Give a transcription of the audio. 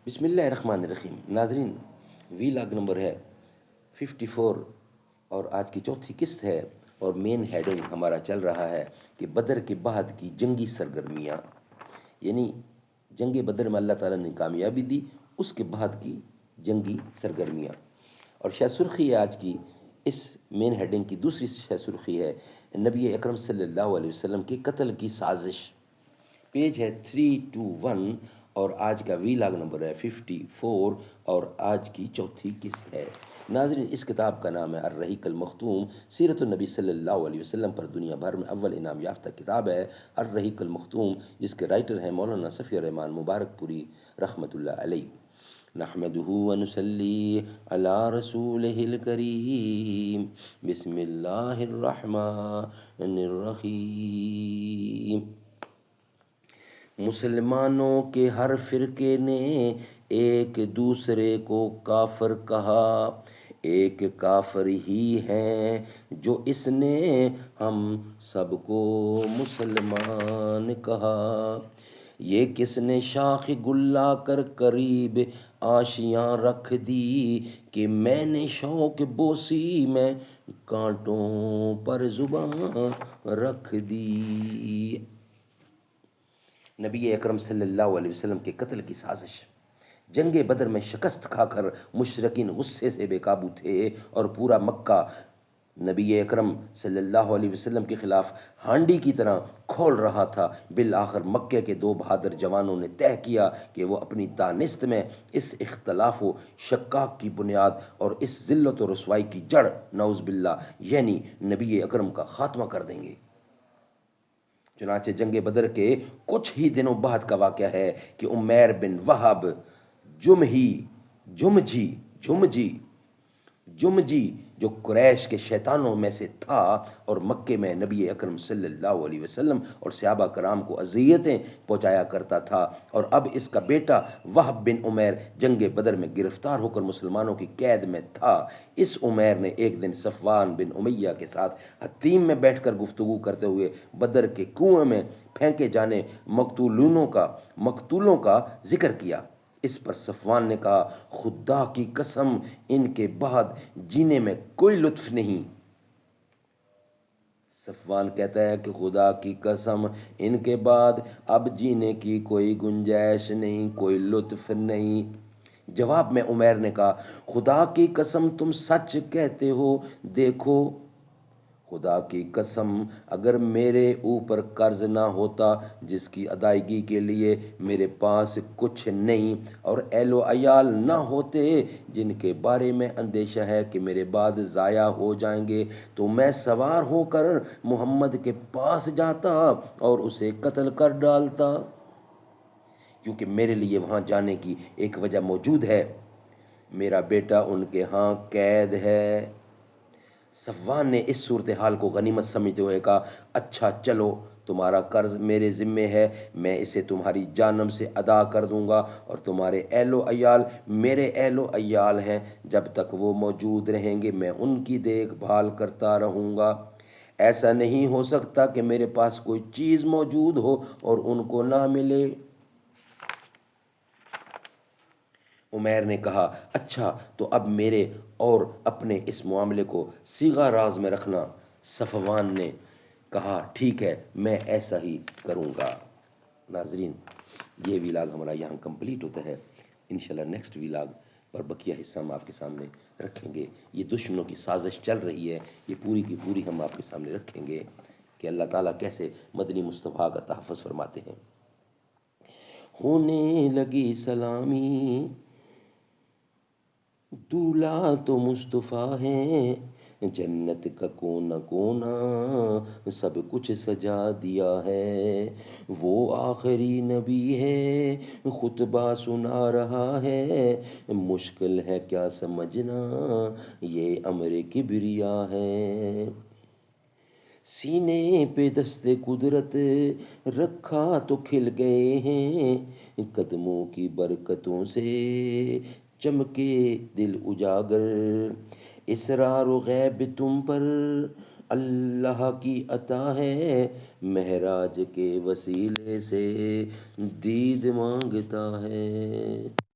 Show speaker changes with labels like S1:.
S1: بسم اللہ الرحمن الرحیم. ناظرین، وی لاگ نمبر ہے 54 اور آج کی چوتھی قسط ہے، اور مین ہیڈنگ ہمارا چل رہا ہے کہ بدر کے بعد کی جنگی سرگرمیاں، یعنی جنگ بدر میں اللہ تعالیٰ نے کامیابی دی، اس کے بعد کی جنگی سرگرمیاں. اور شہ سرخی ہے آج کی اس مین ہیڈنگ کی. دوسری شہ سرخی ہے نبی اکرم صلی اللہ علیہ وسلم کے قتل کی سازش. پیج ہے 321 اور آج کا وی لاگ نمبر ہے 54 اور آج کی چوتھی قسط ہے. ناظرین، اس کتاب کا نام ہے الرحیق المختوم، سیرت النبی صلی اللہ علیہ وسلم پر دنیا بھر میں اول انعام یافتہ کتاب ہے الرحیق المختوم، جس کے رائٹر ہیں مولانا صفی الرحمان مبارک پوری رحمۃ اللہ علیہ. نحمده ونصلي على رسوله الكريم بسم الله الرحمن الرحیم. مسلمانوں کے ہر فرقے نے ایک دوسرے کو کافر کہا، ایک کافر ہی ہے جو اس نے ہم سب کو مسلمان کہا. یہ کس نے شاخ گل لا کر قریب آشیاں رکھ دی، کہ میں نے شوق بوسی میں کانٹوں پر زباں رکھ دی. نبی اکرم صلی اللہ علیہ وسلم کے قتل کی سازش. جنگ بدر میں شکست کھا کر مشرکین غصے سے بے قابو تھے اور پورا مکہ نبی اکرم صلی اللہ علیہ وسلم کے خلاف ہانڈی کی طرح کھول رہا تھا. بالآخر مکے کے دو بہادر جوانوں نے طے کیا کہ وہ اپنی دانست میں اس اختلاف و شقاق کی بنیاد اور اس ذلت و رسوائی کی جڑ نعوذ باللہ یعنی نبی اکرم کا خاتمہ کر دیں گے. چنانچہ جنگ بدر کے کچھ ہی دنوں بعد کا واقعہ ہے کہ عمیر بن وہب جمجی جو قریش کے شیطانوں میں سے تھا اور مکے میں نبی اکرم صلی اللہ علیہ وسلم اور صحابہ کرام کو اذیتیں پہنچایا کرتا تھا، اور اب اس کا بیٹا وہب بن عمیر جنگ بدر میں گرفتار ہو کر مسلمانوں کی قید میں تھا. اس عمیر نے ایک دن صفوان بن امیہ کے ساتھ حتیم میں بیٹھ کر گفتگو کرتے ہوئے بدر کے کنویں میں پھینکے جانے مقتولوں کا ذکر کیا. اس پر صفوان نے کہا، خدا کی قسم ان کے بعد جینے میں کوئی لطف نہیں. صفوان کہتا ہے کہ خدا کی قسم ان کے بعد اب جینے کی کوئی گنجائش نہیں، کوئی لطف نہیں. جواب میں عمیر نے کہا، خدا کی قسم تم سچ کہتے ہو. دیکھو، خدا کی قسم اگر میرے اوپر قرض نہ ہوتا جس کی ادائیگی کے لیے میرے پاس کچھ نہیں، اور اہل و عیال نہ ہوتے جن کے بارے میں اندیشہ ہے کہ میرے بعد ضائع ہو جائیں گے، تو میں سوار ہو کر محمد کے پاس جاتا اور اسے قتل کر ڈالتا، کیونکہ میرے لیے وہاں جانے کی ایک وجہ موجود ہے. میرا بیٹا ان کے ہاں قید ہے. صفوان نے اس صورتحال کو غنیمت سمجھتے ہوئے کہا، اچھا چلو، تمہارا قرض میرے ذمے ہے، میں اسے تمہاری جانب سے ادا کر دوں گا، اور تمہارے اہل و عیال میرے اہل و عیال ہیں، جب تک وہ موجود رہیں گے میں ان کی دیکھ بھال کرتا رہوں گا. ایسا نہیں ہو سکتا کہ میرے پاس کوئی چیز موجود ہو اور ان کو نہ ملے. عمیر نے کہا، اچھا تو اب میرے اور اپنے اس معاملے کو صیغہ راز میں رکھنا. صفوان نے کہا، ٹھیک ہے، میں ایسا ہی کروں گا. ناظرین، یہ ویلاگ ہمارا یہاں کمپلیٹ ہوتا ہے. انشاءاللہ نیکسٹ ویلاگ پر بقیہ حصہ ہم آپ کے سامنے رکھیں گے. یہ دشمنوں کی سازش چل رہی ہے، یہ پوری کی پوری ہم آپ کے سامنے رکھیں گے کہ اللہ تعالیٰ کیسے مدنی مصطفیٰ کا تحفظ فرماتے ہیں. ہونے لگی سلامی دولہا تو مصطفیٰ ہے، جنت کا کونا کونا سب کچھ سجا دیا ہے. وہ آخری نبی ہے، خطبہ سنا رہا ہے، مشکل ہے کیا سمجھنا یہ امر کبریا ہے. سینے پہ دست قدرت رکھا تو کھل گئے ہیں، قدموں کی برکتوں سے چمکے دل اجاگر. اسرار و غیب تم پر اللہ کی عطا ہے، معراج کے وسیلے سے دید مانگتا ہے.